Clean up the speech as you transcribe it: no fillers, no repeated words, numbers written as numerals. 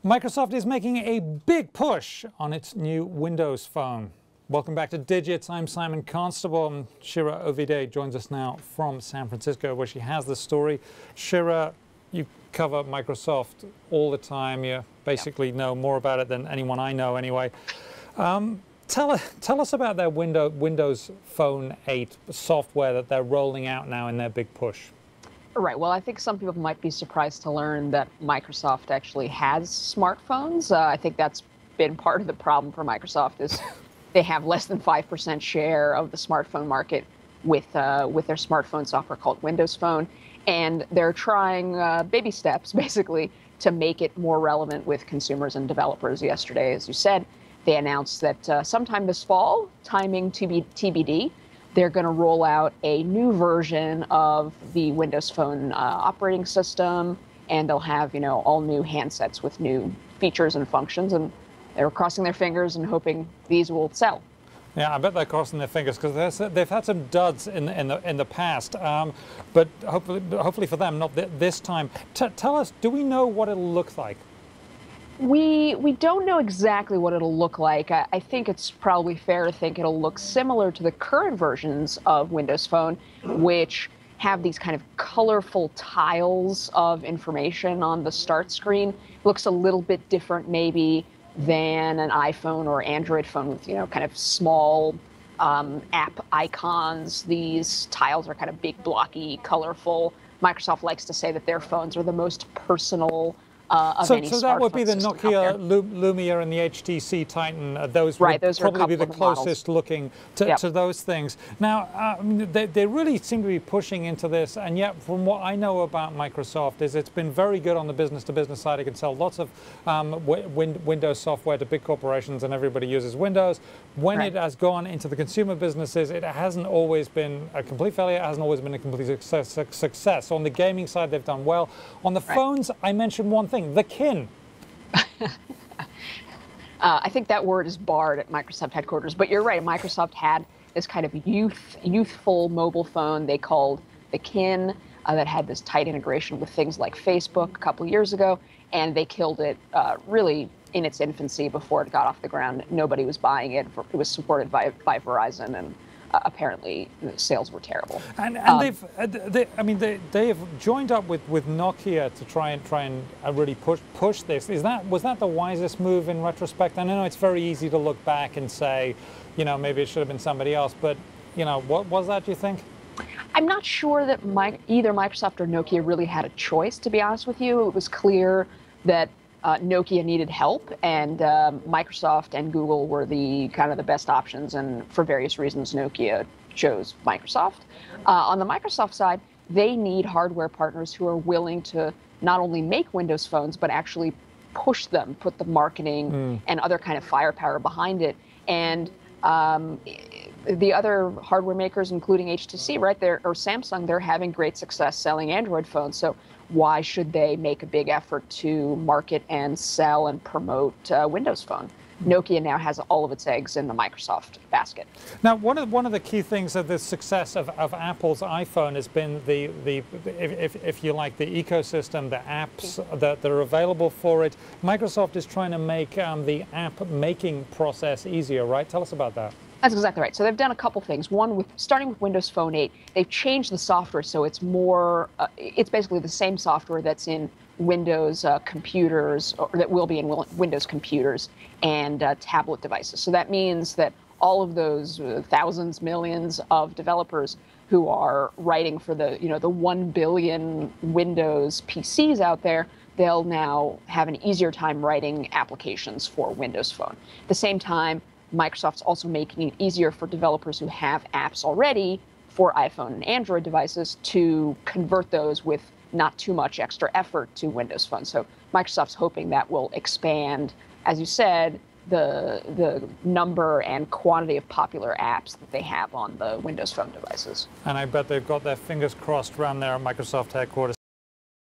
Microsoft is making a big push on its new Windows Phone. Welcome back to Digits. I'm Simon Constable, and Shira Ovide joins us now from San Francisco, where she has the story. Shira, you cover Microsoft all the time. You basically know more about it than anyone I know anyway. Tell us about their Windows Phone 8 software that they're rolling out now in their big push. Right. Well, I think some people might be surprised to learn that Microsoft actually has smartphones. I think that's been part of the problem for Microsoft is they have less than 5% share of the smartphone market with their smartphone software called Windows Phone. And they're trying baby steps, basically, to make it more relevant with consumers and developers. Yesterday, as you said, they announced that sometime this fall, timing to be TBD, they're going to roll out a new version of the Windows Phone operating system, and they'll have, all new handsets with new features and functions. And they're crossing their fingers and hoping these will sell. Yeah, I bet they're crossing their fingers because they've had some duds in the past, but hopefully for them, not this time. Tell us, do we know what it'll look like? We don't know exactly what it'll look like. I think it's probably fair to think it'll look similar to the current versions of Windows Phone, which have these kind of colorful tiles of information on the start screen. It looks a little bit different maybe than an iPhone or Android phone with, kind of small app icons. These tiles are kind of big, blocky, colorful. Microsoft likes to say that their phones are the most personal of any smartphone. So that would be the Nokia Lumia and the HTC Titan. Those would probably be the closest looking to those things. Now, they really seem to be pushing into this, and yet from what I know about Microsoft is it's been very good on the business-to-business side. It can sell lots of Windows software to big corporations, and everybody uses Windows. When it has gone into the consumer businesses, it hasn't always been a complete failure. It hasn't always been a complete success. On the gaming side, they've done well. On the phones, I mentioned one thing. The kin. I think that word is barred at Microsoft headquarters, but you're right. Microsoft had this kind of youthful mobile phone they called the kin that had this tight integration with things like Facebook a couple years ago, and they killed it really in its infancy before it got off the ground. Nobody was buying it. It was supported by Verizon, and apparently the sales were terrible. And they've joined up with Nokia to try and really push this. Was that the wisest move in retrospect? I know it's very easy to look back and say, maybe it should have been somebody else, but what was that, do you think? I'm not sure that either Microsoft or Nokia really had a choice, to be honest with you. It was clear that Nokia needed help, and Microsoft and Google were the best options, and for various reasons Nokia chose Microsoft. On the Microsoft side, they need hardware partners who are willing to not only make Windows phones but actually push them, put the marketing and other kind of firepower behind it. And the other hardware makers, including HTC, or Samsung, they're having great success selling Android phones. So why should they make a big effort to market and sell and promote Windows Phone? Nokia now has all of its eggs in the Microsoft basket. Now, one of the key things of the success of Apple's iPhone has been if you like, the ecosystem, the apps that are available for it. Microsoft is trying to make the app making process easier, right? Tell us about that. That's exactly right. So they've done a couple things. One, starting with Windows Phone 8, they've changed the software so it's more, it's basically the same software that's in Windows computers, or that will be in Windows computers and tablet devices. So that means that all of those thousands, millions of developers who are writing for the 1 billion Windows PCs out there, they'll now have an easier time writing applications for Windows Phone. At the same time, Microsoft's also making it easier for developers who have apps already for iPhone and Android devices to convert those with not too much extra effort to Windows Phone. So Microsoft's hoping that will expand, as you said, the number and quantity of popular apps that they have on the Windows Phone devices. And I bet they've got their fingers crossed around there at Microsoft headquarters.